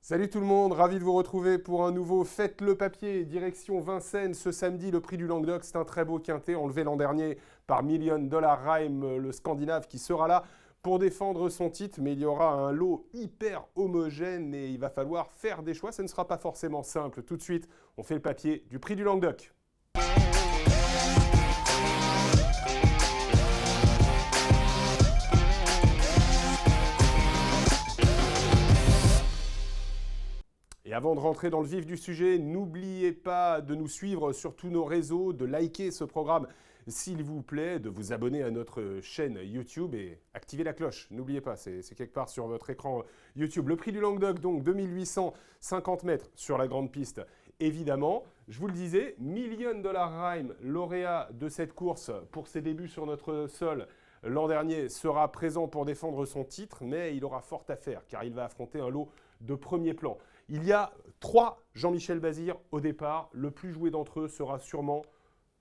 Salut tout le monde, ravi de vous retrouver pour un nouveau Faites le papier, direction Vincennes ce samedi, le prix du Languedoc, c'est un très beau quintet enlevé l'an dernier par Million Dollar Rhyme, le Scandinave qui sera là pour défendre son titre, mais il y aura un lot hyper homogène et il va falloir faire des choix, ça ne sera pas forcément simple. Tout de suite, on fait le papier du prix du Languedoc. Et avant de rentrer dans le vif du sujet, n'oubliez pas de nous suivre sur tous nos réseaux, de liker ce programme s'il vous plaît, de vous abonner à notre chaîne YouTube et activer la cloche. N'oubliez pas, c'est quelque part sur votre écran YouTube. Le prix du Languedoc, donc 2850 mètres sur la grande piste. Évidemment, je vous le disais, Million Dollar Rhyme, lauréat de cette course pour ses débuts sur notre sol l'an dernier, sera présent pour défendre son titre, mais il aura fort à faire car il va affronter un lot de premier plan. Il y a 3 Jean-Michel Bazir au départ. Le plus joué d'entre eux sera sûrement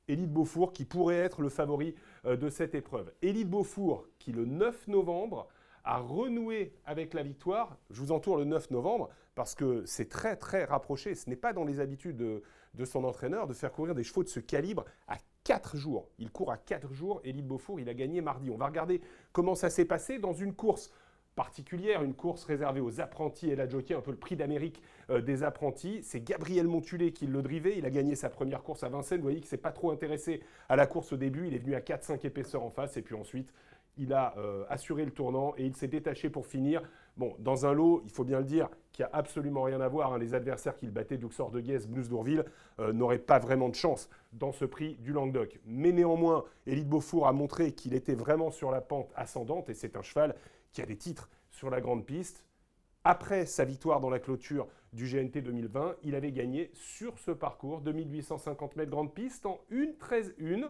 Élite Beaufour, qui pourrait être le favori de cette épreuve. Élite Beaufour, qui le 9 novembre a renoué avec la victoire. Je vous entoure le 9 novembre parce que c'est très très rapproché. Ce n'est pas dans les habitudes de son entraîneur de faire courir des chevaux de ce calibre à 4 jours. Il court à 4 jours. Élite Beaufour, il a gagné mardi. On va regarder comment ça s'est passé dans une course particulière, une course réservée aux apprentis et la jockey, un peu le prix d'Amérique des apprentis. C'est Gabriel Montulé qui le drivait. Il a gagné sa première course à Vincennes. Vous voyez qu'il ne s'est pas trop intéressé à la course au début. Il est venu à 4-5 épaisseurs en face et puis ensuite, il a assuré le tournant et il s'est détaché pour finir. Bon, dans un lot, il faut bien le dire, qui n'a absolument rien à voir. Les adversaires qu'il battait, Duxor de Guez, Blues d'Ourville, n'auraient pas vraiment de chance dans ce prix du Languedoc. Mais néanmoins, Élite Beaufour a montré qu'il était vraiment sur la pente ascendante et c'est un cheval qui a des titres sur la grande piste. Après sa victoire dans la clôture du GNT 2020, il avait gagné sur ce parcours 2850 mètres grande piste en 1:13:1.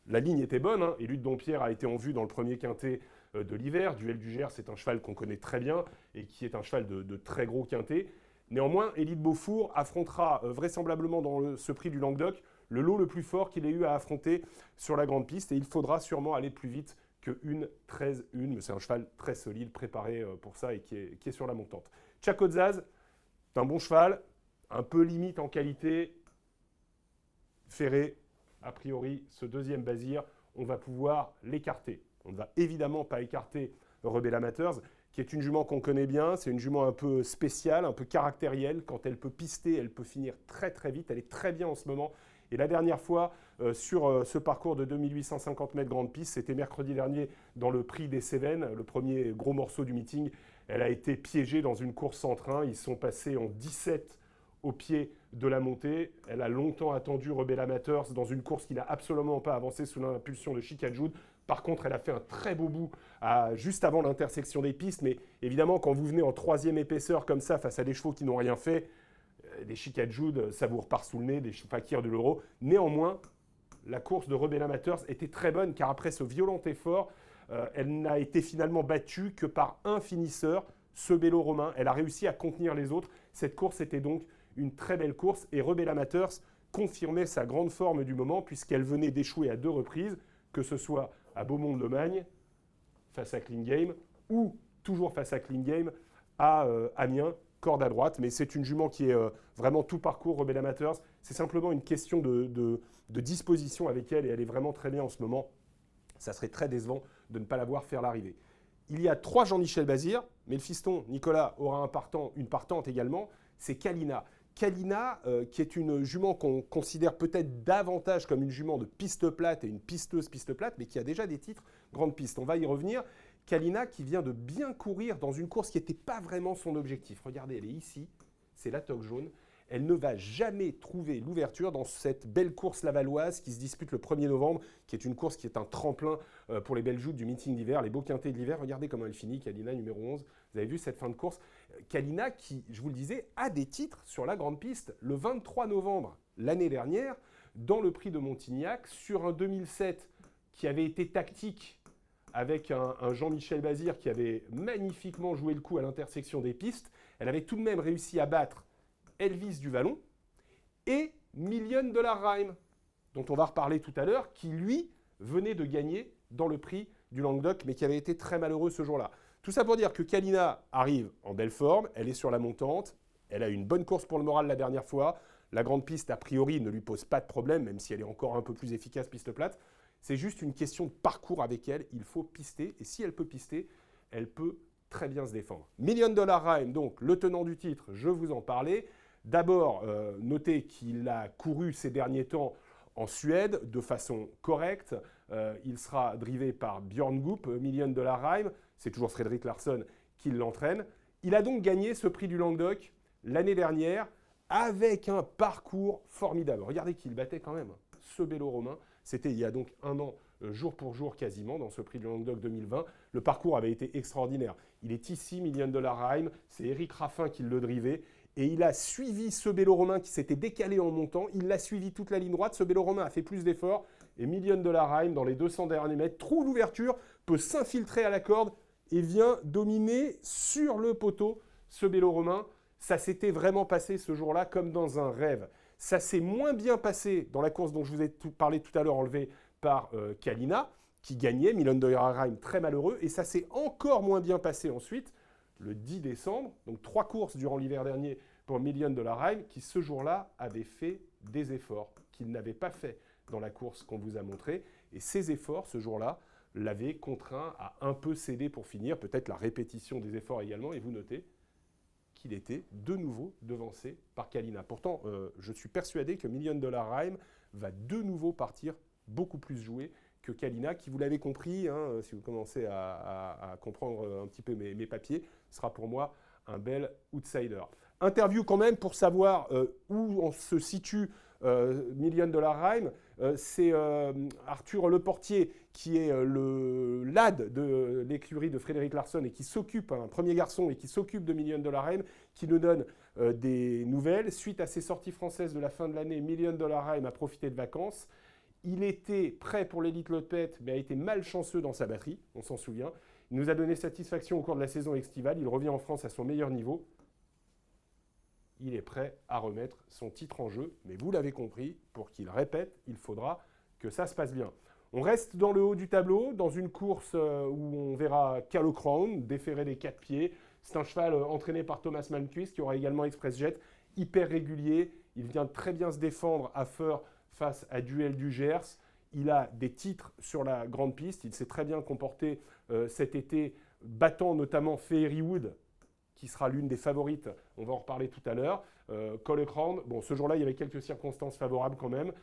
La ligne était bonne, hein, et Lutte Dompierre a été en vue dans le premier quintet de l'hiver. Duel du Gers, c'est un cheval qu'on connaît très bien et qui est un cheval de très gros quintet. Néanmoins, Élite Beaufour affrontera vraisemblablement dans ce prix du Languedoc le lot le plus fort qu'il ait eu à affronter sur la grande piste et il faudra sûrement aller plus vite que 1:13:1, mais c'est un cheval très solide, préparé pour ça et qui est sur la montante. Tchakotzaz, c'est un bon cheval, un peu limite en qualité. Ferré, a priori, ce deuxième Bazir, on va pouvoir l'écarter. On ne va évidemment pas écarter Rebel Amateurs, qui est une jument qu'on connaît bien. C'est une jument un peu spéciale, un peu caractérielle. Quand elle peut pister, elle peut finir très très vite. Elle est très bien en ce moment. Et la dernière fois, sur ce parcours de 2850 mètres grande piste, c'était mercredi dernier dans le prix des Cévennes, le premier gros morceau du meeting. Elle a été piégée dans une course sans train. Ils sont passés en 17 au pied de la montée. Elle a longtemps attendu Rebel Amateurs dans une course qui n'a absolument pas avancé sous l'impulsion de Chickajoud. Par contre, elle a fait un très beau bout juste avant l'intersection des pistes. Mais évidemment, quand vous venez en 3e épaisseur comme ça face à des chevaux qui n'ont rien fait, des Chickajoud, ça vous repart sous le nez, des fakirs de l'euro. Néanmoins, la course de Rebel Amateurs était très bonne car après ce violent effort, elle n'a été finalement battue que par un finisseur, ce Bello Romain. Elle a réussi à contenir les autres. Cette course était donc une très belle course et Rebel Amateurs confirmait sa grande forme du moment puisqu'elle venait d'échouer à 2 reprises, que ce soit à Beaumont-de-Lomagne face à Clean Game ou toujours face à Clean Game à Amiens, corde à droite. Mais c'est une jument qui est vraiment tout parcours Rebel Amateurs. C'est simplement une question de disposition avec elle et elle est vraiment très bien en ce moment. Ça serait très décevant de ne pas la voir faire l'arrivée. Il y a 3 Jean-Michel Bazir, mais le fiston Nicolas aura une partante également, c'est Kalina. Kalina, qui est une jument qu'on considère peut-être davantage comme une jument de piste plate et une pisteuse piste plate, mais qui a déjà des titres grande piste. On va y revenir. Kalina qui vient de bien courir dans une course qui n'était pas vraiment son objectif. Regardez, elle est ici, c'est la toque jaune. Elle ne va jamais trouver l'ouverture dans cette belle course lavalloise qui se dispute le 1er novembre, qui est une course qui est un tremplin pour les belles joutes du meeting d'hiver, les beaux quintés de l'hiver. Regardez comment elle finit, Kalina numéro 11. Vous avez vu cette fin de course. Kalina qui, je vous le disais, a des titres sur la grande piste. Le 23 novembre, l'année dernière, dans le prix de Montignac, sur un 2007 qui avait été tactique avec un Jean-Michel Bazir qui avait magnifiquement joué le coup à l'intersection des pistes. Elle avait tout de même réussi à battre Elvis du Vallon et Million Dollar Rhyme, dont on va reparler tout à l'heure, qui lui venait de gagner dans le prix du Languedoc, mais qui avait été très malheureux ce jour-là. Tout ça pour dire que Kalina arrive en belle forme, elle est sur la montante, Elle a eu une bonne course pour le moral la dernière fois. La grande piste, a priori, ne lui pose pas de problème, même si elle est encore un peu plus efficace piste plate. C'est juste une question de parcours avec elle. Il faut pister. Et si elle peut pister, elle peut très bien se défendre. Million Dollar Rhyme, donc le tenant du titre, je vous en parlais. D'abord, notez qu'il a couru ces derniers temps en Suède de façon correcte. Il sera drivé par Björn Goop, Million Dollar Rhyme. C'est toujours Frédéric Larsson qui l'entraîne. Il a donc gagné ce prix du Languedoc l'année dernière avec un parcours formidable. Regardez qu'il battait quand même ce Bello-Romain. C'était il y a donc un an, jour pour jour quasiment, dans ce prix du Languedoc 2020. Le parcours avait été extraordinaire. Il est ici, Million Dollar Rhyme. C'est Eric Raffin qui le drivait. Et il a suivi ce Bello-Romain qui s'était décalé en montant. Il l'a suivi toute la ligne droite. Ce Bello-Romain a fait plus d'efforts. Et Million Dollar Rhyme, dans les 200 derniers mètres, trouve l'ouverture, peut s'infiltrer à la corde et vient dominer sur le poteau ce Bello-Romain. Ça s'était vraiment passé ce jour-là comme dans un rêve. Ça s'est moins bien passé dans la course dont je vous ai parlé tout à l'heure, enlevée par Kalina, qui gagnait, Million Dollar Rhyme très malheureux. Et ça s'est encore moins bien passé ensuite, le 10 décembre, donc 3 courses durant l'hiver dernier pour Million Dollar Rhyme, qui ce jour-là avait fait des efforts qu'il n'avait pas fait dans la course qu'on vous a montrée. Et ces efforts, ce jour-là, l'avaient contraint à un peu céder pour finir, peut-être la répétition des efforts également, et vous notez qu'il était de nouveau devancé par Kalina. Pourtant, je suis persuadé que Million Dollar Rhyme va de nouveau partir beaucoup plus joué que Kalina, qui, vous l'avez compris, hein, si vous commencez à comprendre un petit peu mes papiers, sera pour moi un bel outsider. Interview quand même pour savoir où on se situe Million Dollar Rhyme. C'est Arthur Leportier, qui est le lad de l'écurie de Frédéric Larsson et qui s'occupe, un premier garçon, et qui s'occupe de Million Dollar Rhyme, qui nous donne des nouvelles. Suite à ses sorties françaises de la fin de l'année, Million Dollar Rhyme a profité de vacances. Il était prêt pour l'Elite Lotepet, mais a été malchanceux dans sa batterie, on s'en souvient. Il nous a donné satisfaction au cours de la saison estivale. Il revient en France à son meilleur niveau. Il est prêt à remettre son titre en jeu. Mais vous l'avez compris, pour qu'il répète, il faudra que ça se passe bien. On reste dans le haut du tableau, dans une course où on verra Calo Crown déférer des 4 pieds. C'est un cheval entraîné par Thomas Malmquist, qui aura également ExpressJet, hyper régulier. Il vient très bien se défendre à Feur face à Duel du Gers. Il a des titres sur la grande piste. Il s'est très bien comporté cet été, battant notamment Fairywood, qui sera l'une des favorites. On va en reparler tout à l'heure. Calo Crown, bon, ce jour-là, il y avait quelques circonstances favorables quand même.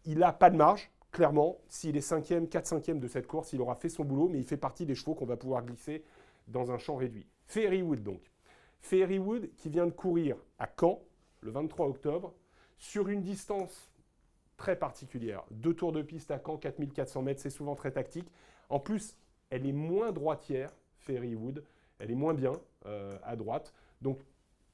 Il n'a pas de marge, clairement. S'il est 5e, 4-5e de cette course, il aura fait son boulot, mais il fait partie des chevaux qu'on va pouvoir glisser dans un champ réduit. Fairywood, donc. Fairywood qui vient de courir à Caen, le 23 octobre, sur une distance très particulière. 2 tours de piste à Caen, 4400 mètres, c'est souvent très tactique. En plus, elle est moins droitière, Fairywood. Elle est moins bien à droite. Donc,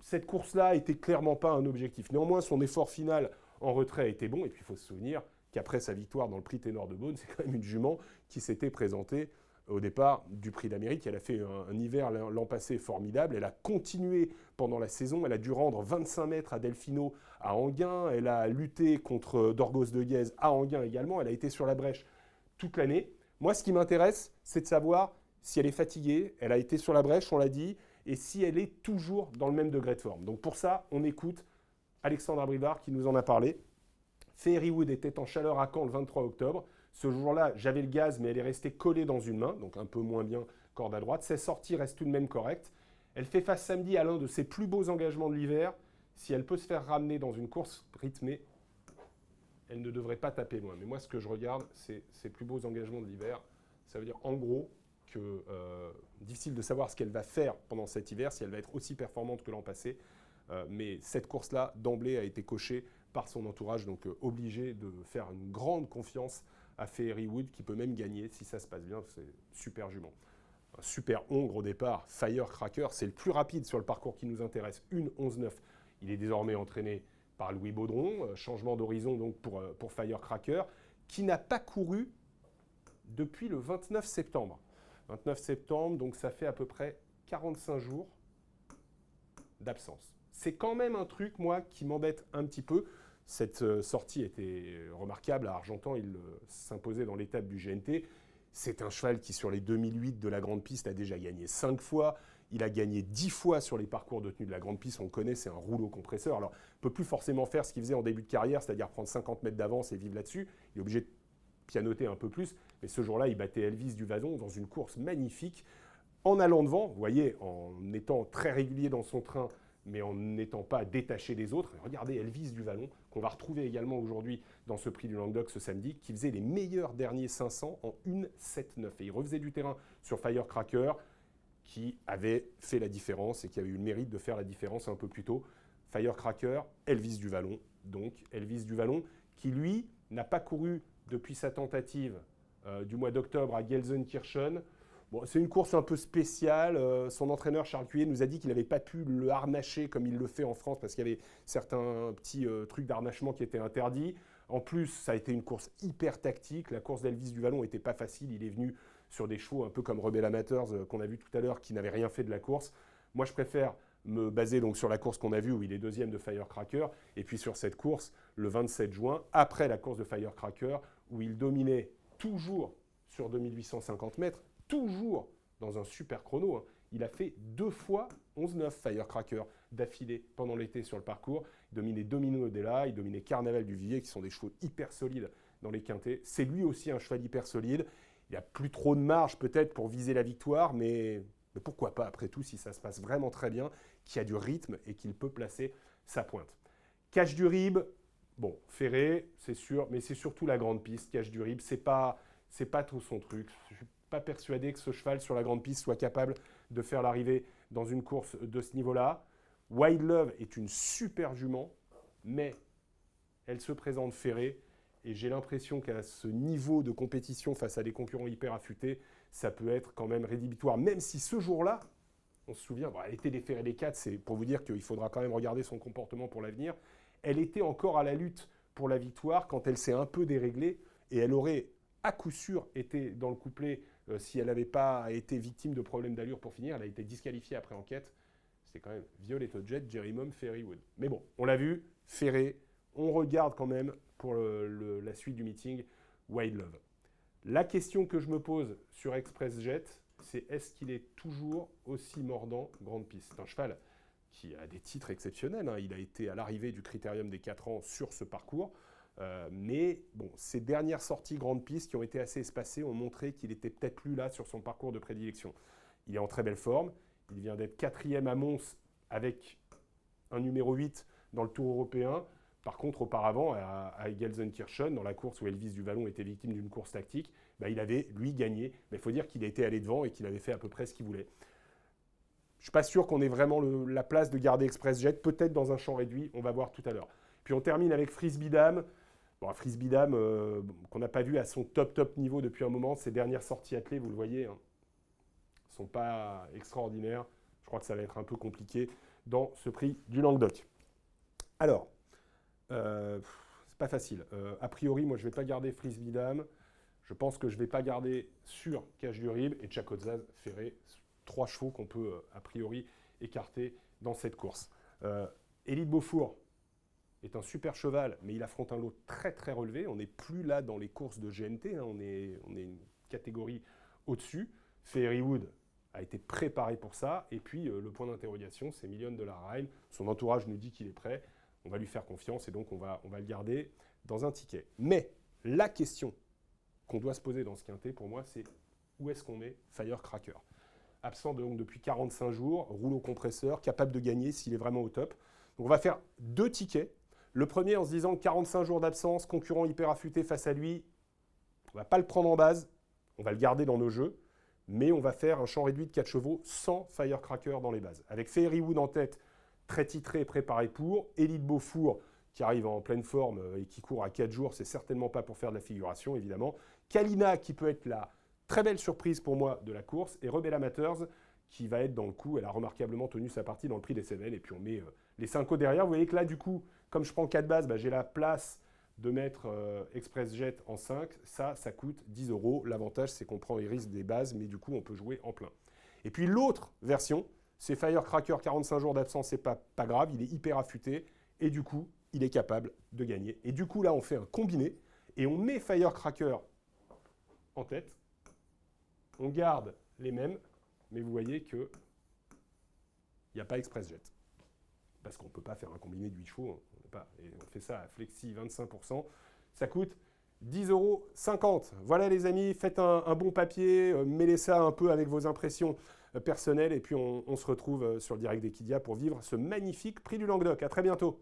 cette course-là n'était clairement pas un objectif. Néanmoins, son effort final en retrait était bon. Et puis, il faut se souvenir qu'après sa victoire dans le prix Ténor de Beaune, c'est quand même une jument qui s'était présentée au départ du prix d'Amérique. Elle a fait un hiver l'an passé formidable. Elle a continué pendant la saison. Elle a dû rendre 25 mètres à Delfino à Enghien. Elle a lutté contre Dorgos de Guèze à Enghien également. Elle a été sur la brèche toute l'année. Moi, ce qui m'intéresse, c'est de savoir si elle est fatiguée. Elle a été sur la brèche, on l'a dit, et si elle est toujours dans le même degré de forme. Donc pour ça, on écoute Alexandre Abrivard qui nous en a parlé. Fairywood était en chaleur à Caen le 23 octobre. Ce jour-là, j'avais le gaz, mais elle est restée collée dans une main, donc un peu moins bien corde à droite. Ses sorties restent tout de même correctes. Elle fait face samedi à l'un de ses plus beaux engagements de l'hiver. Si elle peut se faire ramener dans une course rythmée, elle ne devrait pas taper loin. Mais moi, ce que je regarde, c'est ses plus beaux engagements de l'hiver. Ça veut dire, en gros, que difficile de savoir ce qu'elle va faire pendant cet hiver, si elle va être aussi performante que l'an passé. Mais cette course-là, d'emblée, a été cochée par son entourage, donc obligé de faire une grande confiance à Fairywood, qui peut même gagner si ça se passe bien. C'est super jument. Un super hongre au départ, Firecracker, c'est le plus rapide sur le parcours qui nous intéresse, 1:11,9. Il est désormais entraîné par Louis Baudron, changement d'horizon donc pour Firecracker, qui n'a pas couru depuis le 29 septembre. 29 septembre, donc ça fait à peu près 45 jours d'absence. C'est quand même un truc, moi, qui m'embête un petit peu. Cette sortie était remarquable. À Argentan, il s'imposait dans l'étape du GNT. C'est un cheval qui, sur les 2008 de la grande piste, a déjà gagné 5 fois. Il a gagné 10 fois sur les parcours de tenue de la grande piste. On le connaît, c'est un rouleau compresseur. Alors, il ne peut plus forcément faire ce qu'il faisait en début de carrière, c'est-à-dire prendre 50 mètres d'avance et vivre là-dessus. Il est obligé de pianoter un peu plus. Mais ce jour-là, il battait Elvis du Vallon dans une course magnifique. En allant devant, vous voyez, en étant très régulier dans son train, mais en n'étant pas détaché des autres. Regardez Elvis du Vallon, qu'on va retrouver également aujourd'hui dans ce prix du Languedoc ce samedi, qui faisait les meilleurs derniers 500 en 1,79. Et il refaisait du terrain sur Firecracker, qui avait fait la différence et qui avait eu le mérite de faire la différence un peu plus tôt. Firecracker, Elvis du Vallon. Donc Elvis du Vallon, qui lui n'a pas couru depuis sa tentative du mois d'octobre à Gelsenkirchen. Bon, c'est une course un peu spéciale. Son entraîneur Charles Cuillet nous a dit qu'il n'avait pas pu le harnacher comme il le fait en France parce qu'il y avait certains petits trucs d'harnachement qui étaient interdits. En plus, ça a été une course hyper tactique. La course d'Elvis du Vallon n'était pas facile. Il est venu sur des chevaux un peu comme Rebel Amateurs qu'on a vu tout à l'heure qui n'avaient rien fait de la course. Moi, je préfère me baser donc sur la course qu'on a vue où il est deuxième de Firecracker et puis sur cette course le 27 juin, après la course de Firecracker où il dominait toujours sur 2850 mètres, toujours dans un super chrono. Hein. Il a fait 2 fois 11-9 Firecracker d'affilée pendant l'été sur le parcours. Il dominait Domino Della, il dominait Carnaval du Villiers, qui sont des chevaux hyper solides dans les quintés. C'est lui aussi un cheval hyper solide. Il n'y a plus trop de marge peut-être pour viser la victoire, mais pourquoi pas après tout si ça se passe vraiment très bien, qu'il y a du rythme et qu'il peut placer sa pointe. Cache du Rib, bon, Ferré, c'est sûr, mais c'est surtout la grande piste. Cache du Rib, c'est pas tout son truc. Je suis pas persuadé que ce cheval sur la grande piste soit capable de faire l'arrivée dans une course de ce niveau-là. Wild Love est une super jument, mais elle se présente ferrée. Et j'ai l'impression qu'à ce niveau de compétition face à des concurrents hyper affûtés, ça peut être quand même rédhibitoire. Même si ce jour-là, on se souvient, bon, elle était déférée des 4, c'est pour vous dire qu'il faudra quand même regarder son comportement pour l'avenir. Elle était encore à la lutte pour la victoire quand elle s'est un peu déréglée et elle aurait à coup sûr été dans le couplet si elle n'avait pas été victime de problèmes d'allure pour finir. Elle a été disqualifiée après enquête. C'était quand même Violette Jet, Jerry Mom, Ferrywood. Mais bon, on l'a vu, ferré. On regarde quand même pour la suite du meeting Wild Love. La question que je me pose sur Express Jet, c'est est-ce qu'il est toujours aussi mordant grande piste? C'est un cheval qui a des titres exceptionnels. Hein. Il a été à l'arrivée du Critérium des 4 ans sur ce parcours. Mais bon, ses dernières sorties grande piste qui ont été assez espacées ont montré qu'il était peut-être plus là sur son parcours de prédilection. Il est en très belle forme. Il vient d'être 4e à Mons avec un numéro 8 dans le Tour européen. Par contre, auparavant, à Gelsenkirchen, dans la course où Elvis du Vallon était victime d'une course tactique, il avait, lui, gagné. Mais il faut dire qu'il était allé devant et qu'il avait fait à peu près ce qu'il voulait. Je ne suis pas sûr qu'on ait vraiment la place de garder Express Jet, peut-être dans un champ réduit, on va voir tout à l'heure. Puis on termine avec Frisbee Dame. Bon, Frisbee Dame, qu'on n'a pas vu à son top niveau depuis un moment. Ses dernières sorties attelées, vous le voyez, ne sont pas extraordinaires. Je crois que ça va être un peu compliqué dans ce prix du Languedoc. Alors, c'est pas facile. A priori, moi, je ne vais pas garder Frisbee Dame. Je pense que je ne vais pas garder sur Cache du Rib et Chakozaz Ferré. 3 chevaux qu'on peut, a priori, écarter dans cette course. Élite Beaufour est un super cheval, mais il affronte un lot très très relevé. On n'est plus là dans les courses de GNT, hein. On est une catégorie au-dessus. Ferrywood a été préparé pour ça. Et puis le point d'interrogation, c'est $1 million Rhyme. Son entourage nous dit qu'il est prêt. On va lui faire confiance et donc on va le garder dans un ticket. Mais la question qu'on doit se poser dans ce quintet, pour moi, c'est où est-ce qu'on met Firecracker? Absent donc depuis 45 jours, rouleau compresseur, capable de gagner s'il est vraiment au top. Donc on va faire 2 tickets. Le premier en se disant 45 jours d'absence, concurrent hyper affûté face à lui, on ne va pas le prendre en base, on va le garder dans nos jeux, mais on va faire un champ réduit de 4 chevaux sans Firecracker dans les bases. Avec Ferrywood en tête, très titré et préparé pour, Élite Beaufour qui arrive en pleine forme et qui court à 4 jours, c'est certainement pas pour faire de la figuration évidemment. Kalina qui peut être la très belle surprise pour moi de la course, et Rebel Amateurs qui va être dans le coup. Elle a remarquablement tenu sa partie dans le prix des Cévennes, et puis on met les 5 derrière. Vous voyez que là, du coup, comme je prends 4 bases, j'ai la place de mettre Express Jet en 5. Ça coûte 10 €. L'avantage, c'est qu'on prend les risques des bases, mais du coup, on peut jouer en plein. Et puis l'autre version, c'est Firecracker, 45 jours d'absence, c'est pas grave, il est hyper affûté, et du coup, il est capable de gagner. Et du coup, là, on fait un combiné, et on met Firecracker en tête. On garde les mêmes, mais vous voyez que Il n'y a pas ExpressJet. Parce qu'on ne peut pas faire un combiné de 8 chevaux. Et on fait ça à Flexi 25%. Ça coûte 10,50 €. Voilà les amis, faites un bon papier, mêlez ça un peu avec vos impressions personnelles. Et puis on se retrouve sur le direct d'Equidia pour vivre ce magnifique prix du Languedoc. À très bientôt.